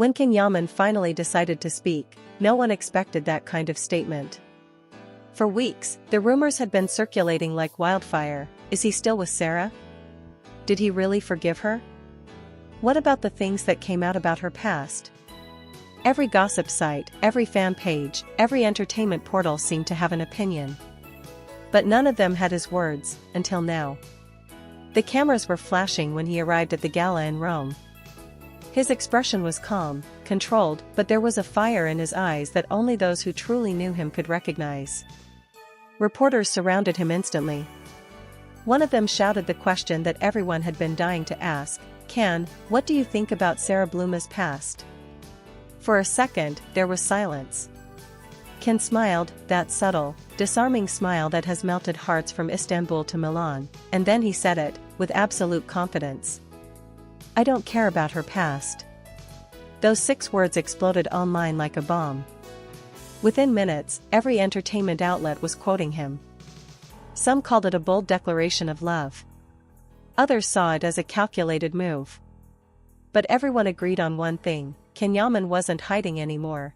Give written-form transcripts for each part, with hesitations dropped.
When King Yaman finally decided to speak, no one expected that kind of statement. For weeks, the rumors had been circulating like wildfire. Is he still with Sara? Did he really forgive her? What about the things that came out about her past? Every gossip site, every fan page, every entertainment portal seemed to have an opinion. But none of them had his words, until now. The cameras were flashing when he arrived at the gala in Rome. His expression was calm, controlled, but there was a fire in his eyes that only those who truly knew him could recognize. Reporters surrounded him instantly. One of them shouted the question that everyone had been dying to ask, "Can, what do you think about Sara Bluma's past?" For a second, there was silence. Ken smiled, that subtle, disarming smile that has melted hearts from Istanbul to Milan, and then he said it, with absolute confidence. "I don't care about her past." Those 6 words exploded online like a bomb. Within minutes, every entertainment outlet was quoting him. Some called it a bold declaration of love. Others saw it as a calculated move. But everyone agreed on one thing: King Yaman wasn't hiding anymore.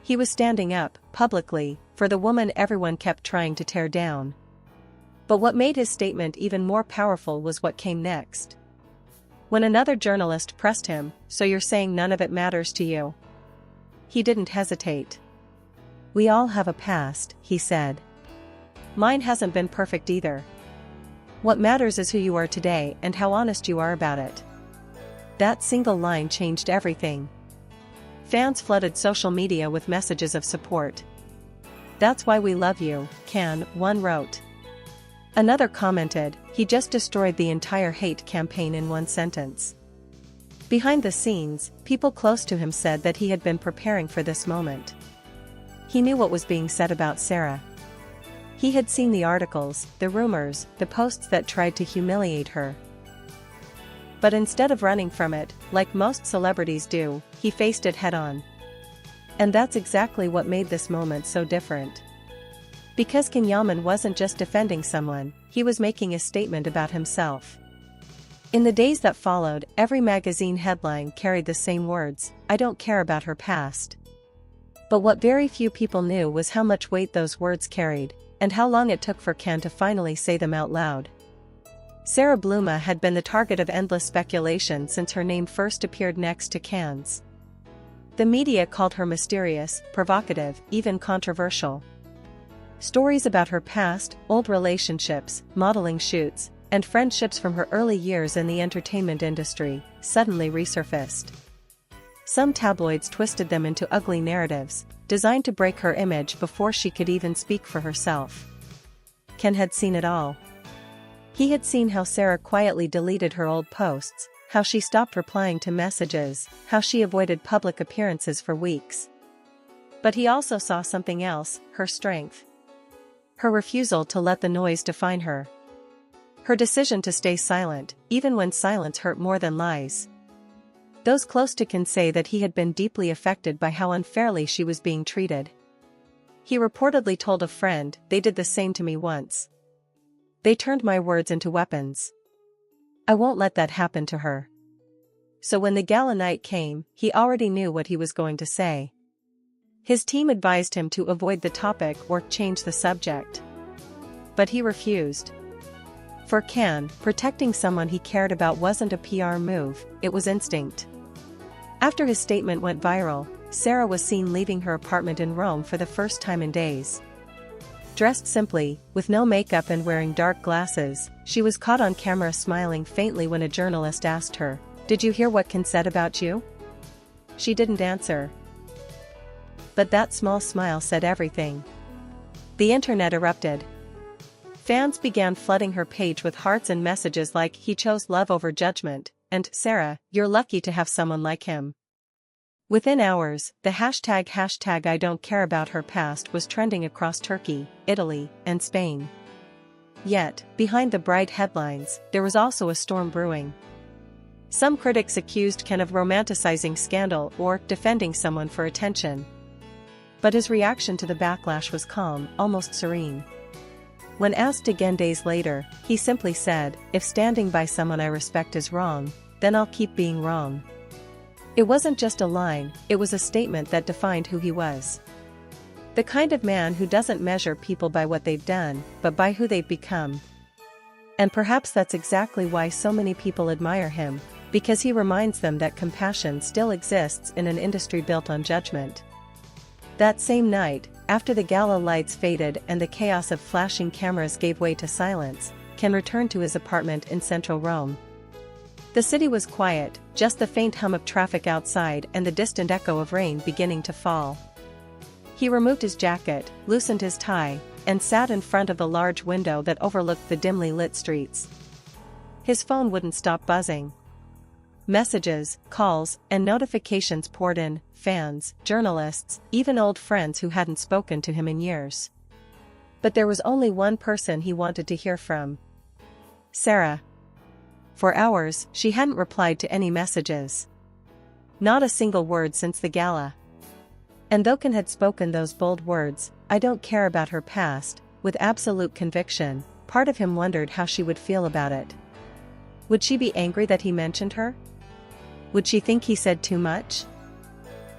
He was standing up, publicly, for the woman everyone kept trying to tear down. But what made his statement even more powerful was what came next. When another journalist pressed him, "So you're saying none of it matters to you?" He didn't hesitate. "We all have a past," he said. "Mine hasn't been perfect either. What matters is who you are today and how honest you are about it." That single line changed everything. Fans flooded social media with messages of support. "That's why we love you, Can," one wrote. Another commented, "He just destroyed the entire hate campaign in one sentence." Behind the scenes, people close to him said that he had been preparing for this moment. He knew what was being said about Sara. He had seen the articles, the rumors, the posts that tried to humiliate her. But instead of running from it, like most celebrities do, he faced it head-on. And that's exactly what made this moment so different. Because King Yaman wasn't just defending someone, he was making a statement about himself. In the days that followed, every magazine headline carried the same words: "I don't care about her past." But what very few people knew was how much weight those words carried, and how long it took for Can to finally say them out loud. Sara Bluma had been the target of endless speculation since her name first appeared next to Can's. The media called her mysterious, provocative, even controversial. Stories about her past, old relationships, modeling shoots, and friendships from her early years in the entertainment industry suddenly resurfaced. Some tabloids twisted them into ugly narratives, designed to break her image before she could even speak for herself. Ken had seen it all. He had seen how Sara quietly deleted her old posts, how she stopped replying to messages, how she avoided public appearances for weeks. But he also saw something else: her strength. Her refusal to let the noise define her. Her decision to stay silent, even when silence hurt more than lies. Those close to Ken say that he had been deeply affected by how unfairly she was being treated. He reportedly told a friend, "They did the same to me once. They turned my words into weapons. I won't let that happen to her." So when the gala night came, he already knew what he was going to say. His team advised him to avoid the topic or change the subject. But he refused. For Can, protecting someone he cared about wasn't a PR move, it was instinct. After his statement went viral, Sara was seen leaving her apartment in Rome for the first time in days. Dressed simply, with no makeup and wearing dark glasses, she was caught on camera smiling faintly when a journalist asked her, "Did you hear what Ken said about you?" She didn't answer. But that small smile said everything. The internet erupted. Fans began flooding her page with hearts and messages like, "He chose love over judgment," and "Sara, you're lucky to have someone like him." Within hours, the hashtag I don't care about her past was trending across Turkey, Italy, and Spain. Yet, behind the bright headlines, there was also a storm brewing. Some critics accused Ken of romanticizing scandal or defending someone for attention. But his reaction to the backlash was calm, almost serene. When asked again days later, he simply said, "If standing by someone I respect is wrong, then I'll keep being wrong." It wasn't just a line, it was a statement that defined who he was. The kind of man who doesn't measure people by what they've done, but by who they've become. And perhaps that's exactly why so many people admire him, because he reminds them that compassion still exists in an industry built on judgment. That same night, after the gala lights faded and the chaos of flashing cameras gave way to silence, Ken returned to his apartment in central Rome. The city was quiet, just the faint hum of traffic outside and the distant echo of rain beginning to fall. He removed his jacket, loosened his tie, and sat in front of the large window that overlooked the dimly lit streets. His phone wouldn't stop buzzing. Messages, calls, and notifications poured in, fans, journalists, even old friends who hadn't spoken to him in years. But there was only one person he wanted to hear from. Sara. For hours, she hadn't replied to any messages. Not a single word since the gala. And though Ken had spoken those bold words, "I don't care about her past," with absolute conviction, part of him wondered how she would feel about it. Would she be angry that he mentioned her? Would she think he said too much?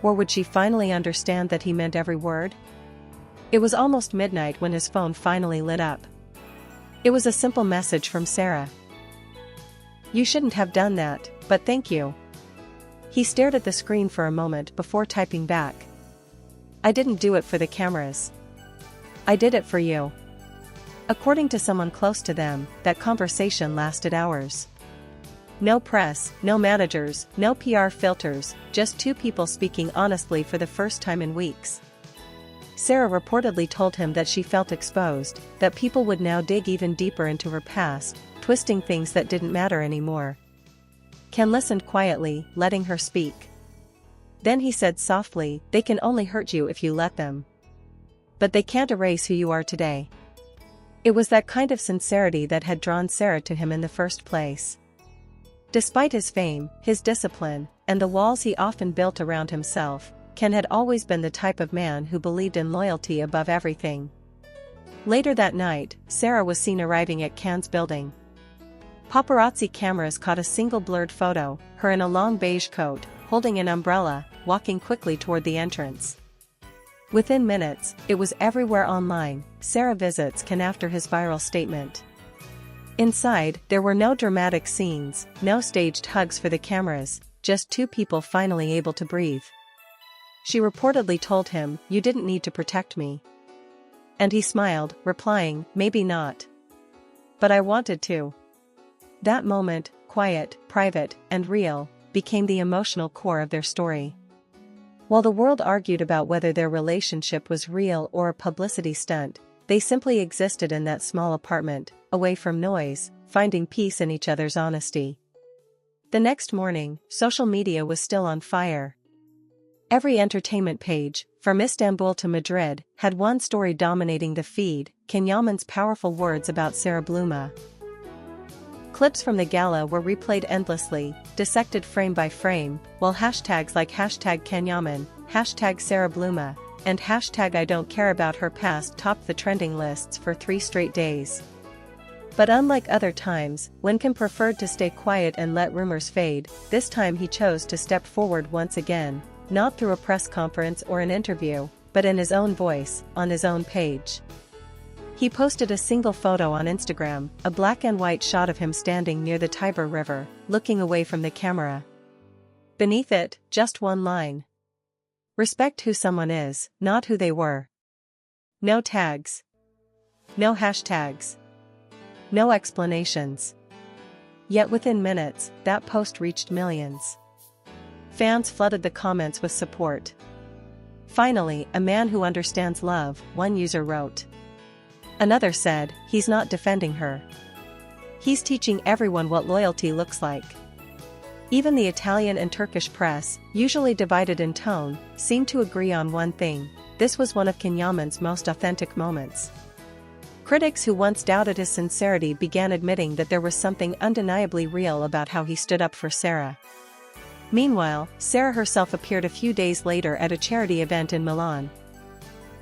Or would she finally understand that he meant every word? It was almost midnight when his phone finally lit up. It was a simple message from Sara. "You shouldn't have done that, but thank you." He stared at the screen for a moment before typing back. "I didn't do it for the cameras. I did it for you." According to someone close to them, that conversation lasted hours. No press, no managers, no PR filters, just two people speaking honestly for the first time in weeks. Sara reportedly told him that she felt exposed, that people would now dig even deeper into her past, twisting things that didn't matter anymore. Ken listened quietly, letting her speak. Then he said softly, "They can only hurt you if you let them. But they can't erase who you are today." It was that kind of sincerity that had drawn Sara to him in the first place. Despite his fame, his discipline, and the walls he often built around himself, Ken had always been the type of man who believed in loyalty above everything. Later that night, Sara was seen arriving at Ken's building. Paparazzi cameras caught a single blurred photo, her in a long beige coat, holding an umbrella, walking quickly toward the entrance. Within minutes, it was everywhere online. Sara visits Ken after his viral statement. Inside, there were no dramatic scenes, no staged hugs for the cameras, just two people finally able to breathe. She reportedly told him, "You didn't need to protect me." And he smiled, replying, "Maybe not. But I wanted to." That moment, quiet, private, and real, became the emotional core of their story. While the world argued about whether their relationship was real or a publicity stunt, they simply existed in that small apartment, away from noise, finding peace in each other's honesty. The next morning, social media was still on fire. Every entertainment page, from Istanbul to Madrid, had one story dominating the feed: Yaman's powerful words about Sara Bluma. Clips from the gala were replayed endlessly, dissected frame by frame, while hashtags like #KenYaman, #SaraBluma, and #I don't care about her past topped the trending lists for 3 straight days. But unlike other times, when Ken preferred to stay quiet and let rumors fade, this time he chose to step forward once again, not through a press conference or an interview, but in his own voice, on his own page. He posted a single photo on Instagram, a black and white shot of him standing near the Tiber River, looking away from the camera. Beneath it, just one line. "Respect who someone is, not who they were." No tags. No hashtags. No explanations. Yet within minutes, that post reached millions. Fans flooded the comments with support. "Finally, a man who understands love," one user wrote. Another said, "He's not defending her. He's teaching everyone what loyalty looks like." Even the Italian and Turkish press, usually divided in tone, seemed to agree on one thing: this was one of Yaman's most authentic moments. Critics who once doubted his sincerity began admitting that there was something undeniably real about how he stood up for Sara. Meanwhile, Sara herself appeared a few days later at a charity event in Milan.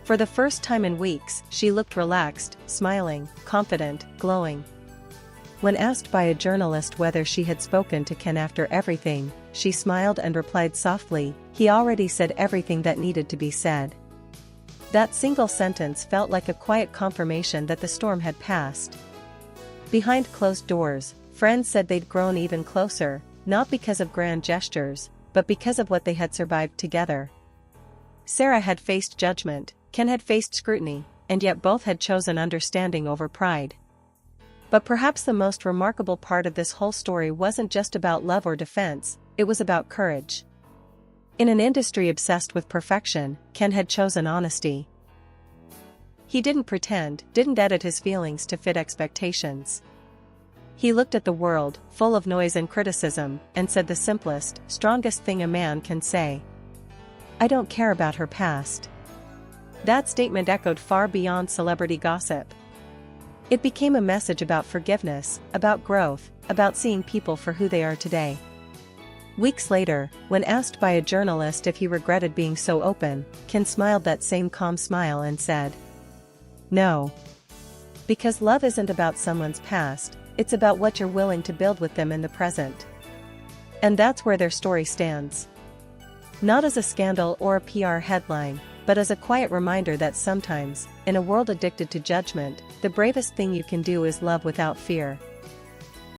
For the first time in weeks, she looked relaxed, smiling, confident, glowing. When asked by a journalist whether she had spoken to Ken after everything, she smiled and replied softly, "He already said everything that needed to be said." That single sentence felt like a quiet confirmation that the storm had passed. Behind closed doors, friends said they'd grown even closer, not because of grand gestures, but because of what they had survived together. Sara had faced judgment, Ken had faced scrutiny, and yet both had chosen understanding over pride. But perhaps the most remarkable part of this whole story wasn't just about love or defense, it was about courage. In an industry obsessed with perfection, Ken had chosen honesty. He didn't pretend, didn't edit his feelings to fit expectations. He looked at the world, full of noise and criticism, and said the simplest, strongest thing a man can say. "I don't care about her past." That statement echoed far beyond celebrity gossip. It became a message about forgiveness, about growth, about seeing people for who they are today. Weeks later, when asked by a journalist if he regretted being so open, Ken smiled that same calm smile and said, "No. Because love isn't about someone's past, it's about what you're willing to build with them in the present." And that's where their story stands. Not as a scandal or a PR headline, but as a quiet reminder that sometimes, in a world addicted to judgment, the bravest thing you can do is love without fear.